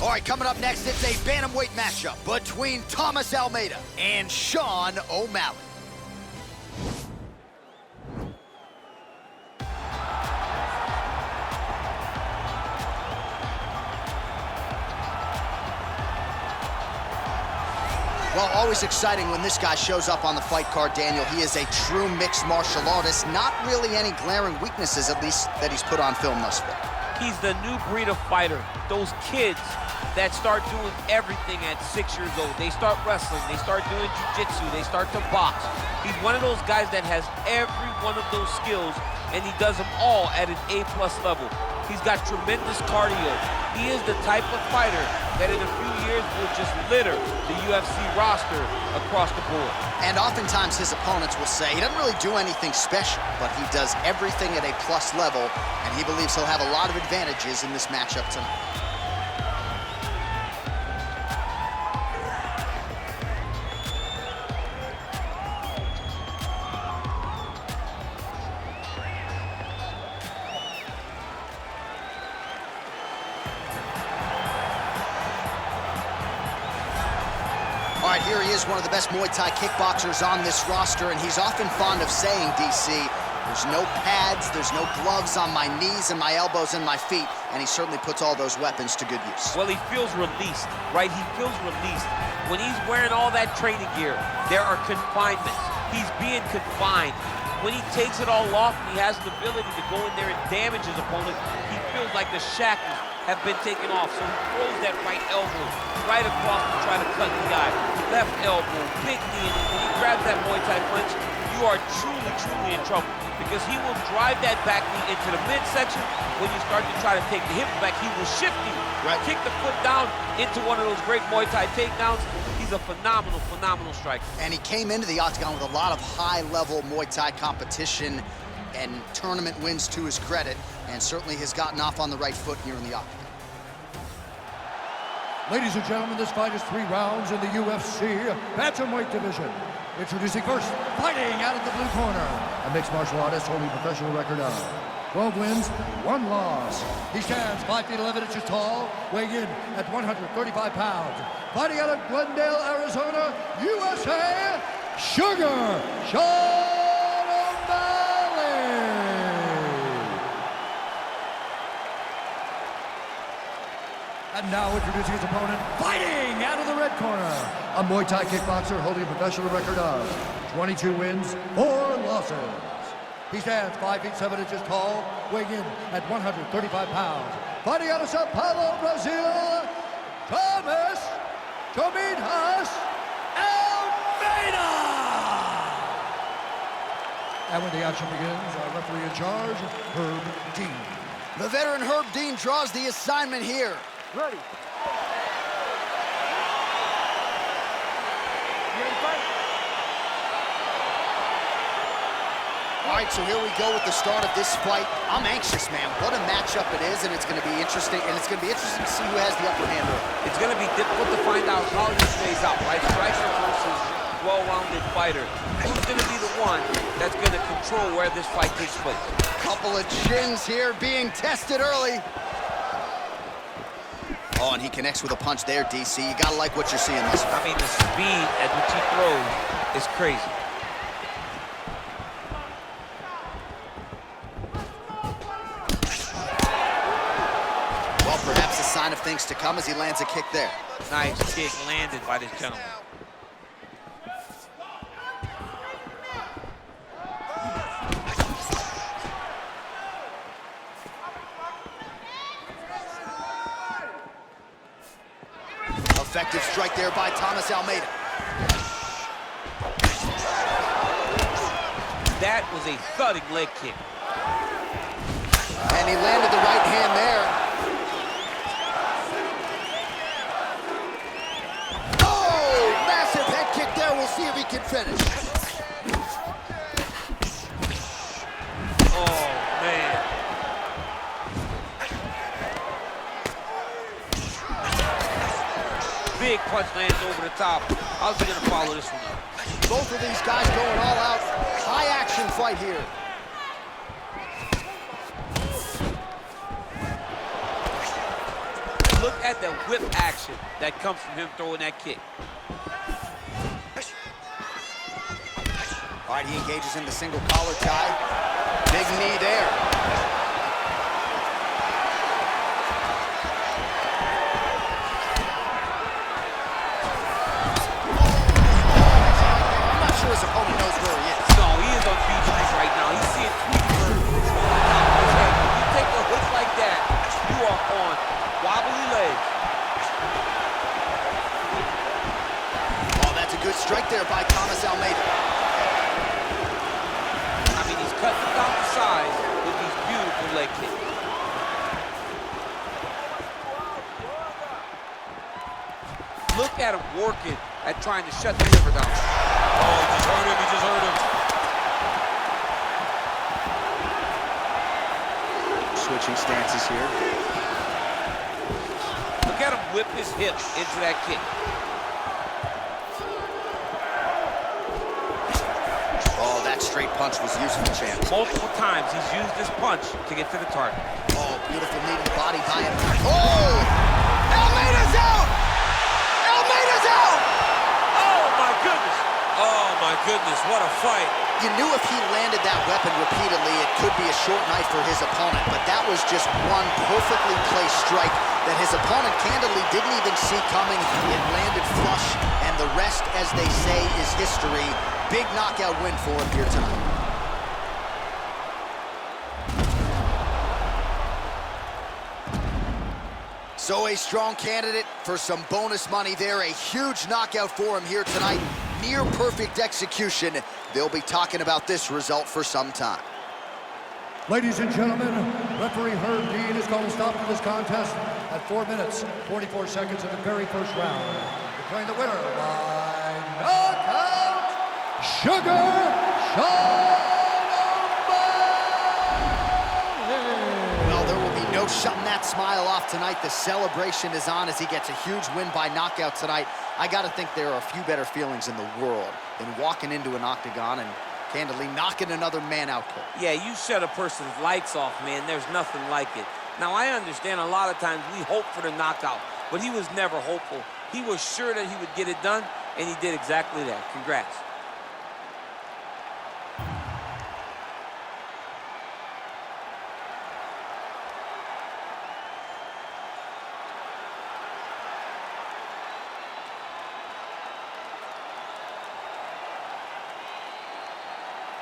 All right, coming up next, it's a bantamweight matchup between Thomas Almeida and Sean O'Malley. Well, always exciting when this guy shows up on the fight card, Daniel. He is a true mixed martial artist. Not really any glaring weaknesses, at least, that he's put on film thus far. He's the new breed of fighter. Those kids that start doing everything at 6 years old. They start wrestling, they start doing jiu-jitsu, they start to box. He's one of those guys that has every one of those skills, and he does them all at an A+ level. He's got tremendous cardio. He is the type of fighter that in a few years will just litter the UFC roster across the board. And oftentimes his opponents will say he doesn't really do anything special, but he does everything at a plus level, and he believes he'll have a lot of advantages in this matchup tonight. All right, here he is, one of the best Muay Thai kickboxers on this roster, and he's often fond of saying, DC, there's no pads, there's no gloves on my knees and my elbows and my feet, and he certainly puts all those weapons to good use. Well, he feels released, right? He feels released. When he's wearing all that training gear, there are confinements. He's being confined. When he takes it all off and he has the ability to go in there and damage his opponent, he feels like the shackles have been taken off. So he throws that right elbow right across to try to cut the guy. Left elbow, big knee, and when he grabs that Muay Thai punch, you are truly, truly in trouble, because he will drive that back knee into the midsection. When you start to try to take the hip back, he will shift you, right? Kick the foot down into one of those great Muay Thai takedowns. He's a phenomenal, phenomenal striker. And he came into the octagon with a lot of high-level Muay Thai competition and tournament wins to his credit, and certainly has gotten off on the right foot here in the octagon. Ladies and gentlemen, this fight is 3 rounds in the UFC bantamweight division. Introducing first, fighting out of the blue corner, a mixed martial artist holding a professional record of 12 wins, 1 loss. He stands 5 feet 11 inches tall, weighing in at 135 pounds. Fighting out of Glendale, Arizona, USA, Sugar Sean O'Malley. And now introducing his opponent, fighting out of the red corner, a Muay Thai kickboxer holding a professional record of 22 wins, 4 losses. He stands 5 feet 7 inches tall, weighing in at 135 pounds. Fighting out of Sao Paulo, Brazil, Thomas Almeida. And when the action begins, our referee in charge, Herb Dean. The veteran Herb Dean draws the assignment here. Ready. All right, so here we go with the start of this fight. I'm anxious, man. What a matchup it is, and it's going to be interesting. And it's going to be interesting to see who has the upper hand early. It's going to be difficult to find out how this plays out, right? Striker versus well-rounded fighter. Who's going to be the one that's going to control where this fight takes place? Couple of chins here being tested early. Oh, and he connects with a punch there, DC. You got to like what you're seeing this far. I mean, the speed at which he throws is crazy. Well, perhaps a sign of things to come as he lands a kick there. Nice kick landed by this gentleman. Effective strike there by Thomas Almeida. That was a thudding leg kick. And he landed the right hand there. Oh, massive head kick there. We'll see if he can finish. Oh, man. Big punch lands over the top. How's he gonna follow this one up? Both of these guys going all out. High action fight here. Look at the whip action that comes from him throwing that kick. All right, he engages in the single collar tie. Big knee there. I'm not sure his opponent knows where he is. No, he is on fugitive right now. He's seeing Tweety Bird. You take a hook like that, you are on wobbly legs. Oh, that's a good strike there by Thomas Almeida. I mean, he's cutting down the size with these beautiful leg kicks. Look at him working at trying to shut the liver down. Oh, he just hurt him. He just hurt him. Switching stances here. Look at him whip his hip into that kick. Oh, that straight punch was useful, champ. Multiple times he's used this punch to get to the target. Oh, beautiful knee to the body by him. Oh! Almeida's out! Almeida's out! Oh, my goodness. Oh, my goodness. What a fight. You knew if he landed that weapon repeatedly, it could be a short night for his opponent, but that was just one perfectly placed strike that his opponent candidly didn't even see coming. It landed flush, and the rest, as they say, is history. Big knockout win for him here tonight. So a strong candidate for some bonus money there. A huge knockout for him here tonight. Near perfect execution. They'll be talking about this result for some time. Ladies and gentlemen, referee Herb Dean is going to stop to this contest at 4 minutes, 44 seconds of the very first round. Declaring the winner by knockout, Sugar Sean. Well, there will be no shutting that smile off tonight. The celebration is on as he gets a huge win by knockout tonight. I got to think there are a few better feelings in the world than walking into an octagon and candidly knocking another man out cold. Yeah, you shut a person's lights off, man. There's nothing like it. Now, I understand a lot of times we hope for the knockout, but he was never hopeful. He was sure that he would get it done, and he did exactly that. Congrats.